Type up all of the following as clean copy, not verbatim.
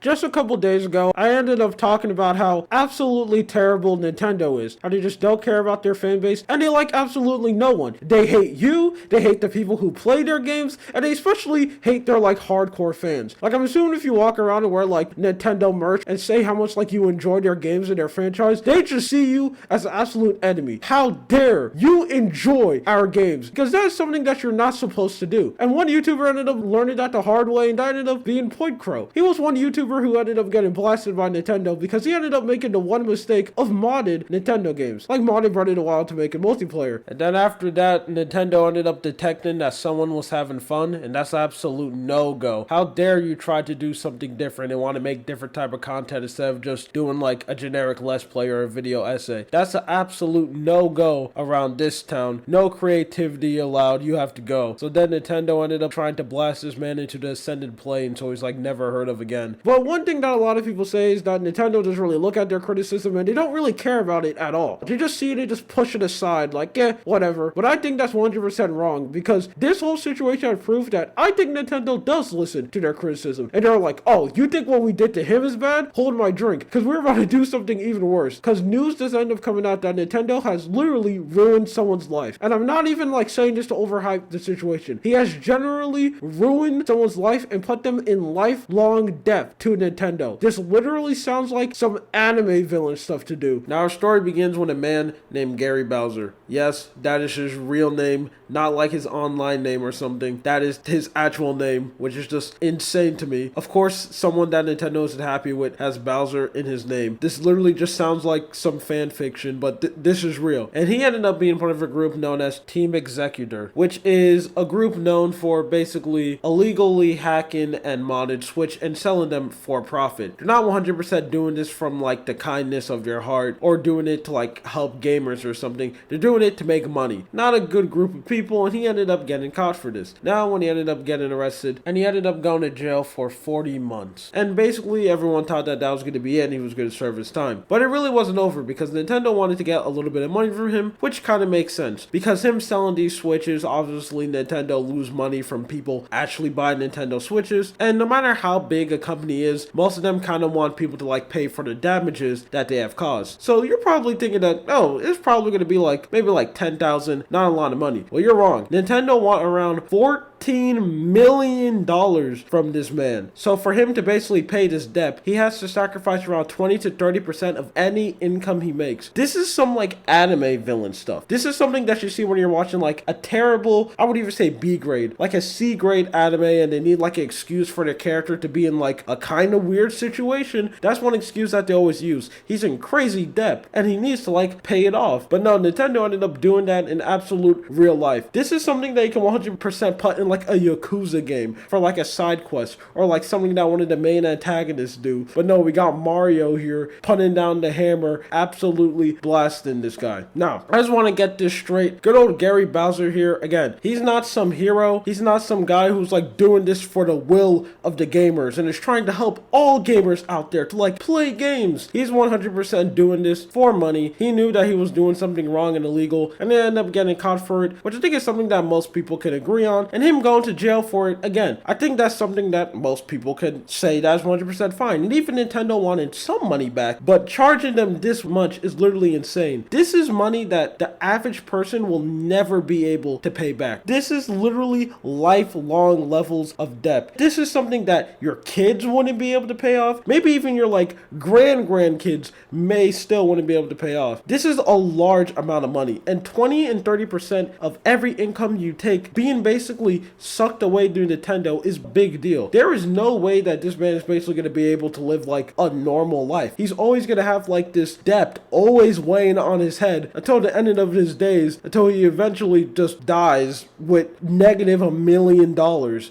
Just a couple days ago, I ended up talking about how absolutely terrible Nintendo is. How they just don't care about their fan base, and they like absolutely no one. They hate you, they hate the people who play their games, and they especially hate their like hardcore fans. Like, I'm assuming if you walk around and wear like Nintendo merch and say how much like you enjoy their games and their franchise, they just see you as an absolute enemy. How dare you enjoy our games? Because that is something that you're not supposed to do. And one YouTuber ended up learning that the hard way, and that ended up being Point Crow. He was one YouTuber who ended up getting blasted by Nintendo because he ended up making the one mistake of modded Nintendo games, like modding Breath of the Wild to make it multiplayer. And then after that, Nintendo ended up detecting that someone was having fun, and that's an absolute no-go. How dare you try to do something different and want to make different type of content instead of just doing like a generic Let's Play or a video essay. That's an absolute no-go around this town. No creativity allowed, you have to go. So then Nintendo ended up trying to blast this man into the ascended plane, so he's like never heard of again. But one thing that a lot of people say is that Nintendo doesn't really look at their criticism and they don't really care about it at all. They just see it and just push it aside like, yeah, whatever. But I think that's 100% wrong, because this whole situation has proved that I think Nintendo does listen to their criticism. And they're like, oh, you think what we did to him is bad? Hold my drink, because we're about to do something even worse. Because news does end up coming out that Nintendo has literally ruined someone's life. And I'm not even like saying this to overhype the situation. He has generally ruined someone's life and put them in lifelong debt to Nintendo. This literally sounds like some anime villain stuff to do. Now, our story begins with a man named Gary Bowser. Yes, that is his real name, not like his online name or something. That is his actual name, which is just insane to me. Of course, someone that Nintendo isn't happy with has Bowser in his name. This literally just sounds like some fan fiction, but this is real. And he ended up being part of a group known as Team Executor, which is a group known for basically illegally hacking and modded Switch and selling them for profit. They're not 100% doing this from like the kindness of their heart or doing it to like help gamers or something. They're doing it to make money. Not a good group of people, and he ended up getting caught for this. Now, when he ended up getting arrested, and he ended up going to jail for 40 months. And basically everyone thought that that was going to be it and he was going to serve his time. But it really wasn't over, because Nintendo wanted to get a little bit of money from him, which kind of makes sense. Because him selling these Switches, obviously Nintendo lose money from people actually buying Nintendo Switches. And no matter how big a company is, most of them kind of want people to like pay for the damages that they have caused. So you're probably thinking that, oh, it's probably going to be like maybe like 10,000, not a lot of money. Well, you're wrong. Nintendo want around $14 million from this man. So for him to basically pay this debt, he has to sacrifice around 20 to 30% of any income he makes. This is some like anime villain stuff. This is something that you see when you're watching like a terrible, I would even say B grade, like a C grade anime, and they need like an excuse for their character to be in like a kind of weird situation. That's one excuse that they always use. He's in crazy debt and he needs to like pay it off. But no, Nintendo ended up doing that in absolute real life. This is something that you can 100% put in like a Yakuza game for like a side quest, or like something that one of the main antagonists do. But no, we got Mario here putting down the hammer, absolutely blasting this guy. Now, I just want to get this straight. Good old Gary Bowser here, again, he's not some hero. He's not some guy who's like doing this for the will of the gamers and is trying to help all gamers out there to like play games. He's 100% doing this for money. He knew that he was doing something wrong and illegal, and they ended up getting caught for it, which I think is something that most people can agree on. And him going to jail for it, again, I think that's something that most people can say that's 100% fine. And even Nintendo wanted some money back, but charging them this much is literally insane. This is money that the average person will never be able to pay back. This is literally lifelong levels of debt. This is something that your kids wouldn't be able to pay off. Maybe even your like grandkids may still wouldn't be able to pay off. This is a large amount of money, and 20 and 30% of every income you take being basically sucked away through Nintendo is big deal. There is no way that this man is basically going to be able to live like a normal life. He's always going to have like this debt always weighing on his head until the end of his days, until he eventually just dies with negative $1 million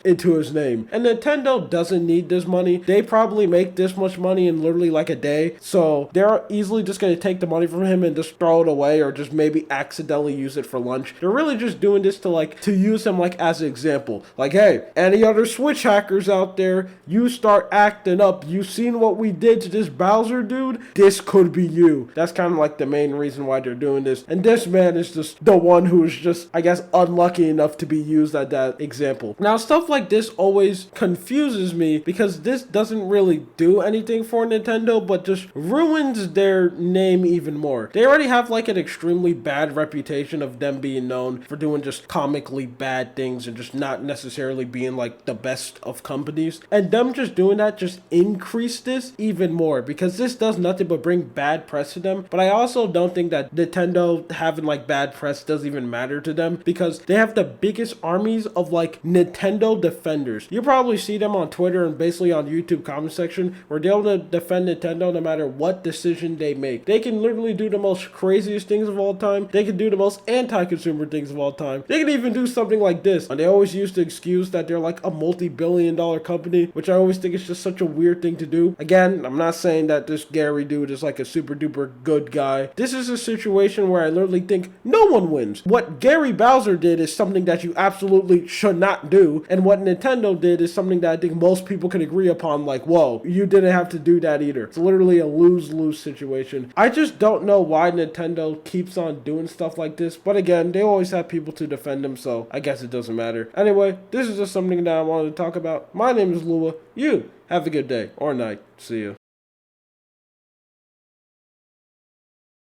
into his name. And Nintendo doesn't need this money. They probably make this much money in literally like a day, so they're easily just going to take the money from him and just throw it away, or just maybe accidentally use it for lunch. They're really just doing this to use him like as an example example. Like, hey, any other Switch hackers out there, you start acting up. You seen what we did to this Bowser dude? This could be you. That's kind of like the main reason why they're doing this. And this man is just the one who is just, I guess, unlucky enough to be used at that example. Now, stuff like this always confuses me because this doesn't really do anything for Nintendo, but just ruins their name even more. They already have like an extremely bad reputation of them being known for doing just comically bad things and just not necessarily being like the best of companies. And them just doing that just increased this even more because this does nothing but bring bad press to them. But I also don't think that Nintendo having like bad press doesn't even matter to them because they have the biggest armies of like Nintendo defenders. You probably see them on Twitter and basically on YouTube comment section where they're able to defend Nintendo no matter what decision they make. They can literally do the most craziest things of all time. They can do the most anti-consumer things of all time. They can even do something like this. And they always use the excuse that they're like a multi-billion-dollar company, which I always think is just such a weird thing to do. Again, I'm not saying that this Gary dude is like a super duper good guy. This is a situation where I literally think no one wins. What Gary Bowser did is something that you absolutely should not do. And what Nintendo did is something that I think most people can agree upon, like, whoa, you didn't have to do that either. It's literally a lose-lose situation. I just don't know why Nintendo keeps on doing stuff like this, but again, they always have people to defend them, so I guess it doesn't matter. Anyway, this is just something that I wanted to talk about. My name is Lua. You have a good day or night. See you.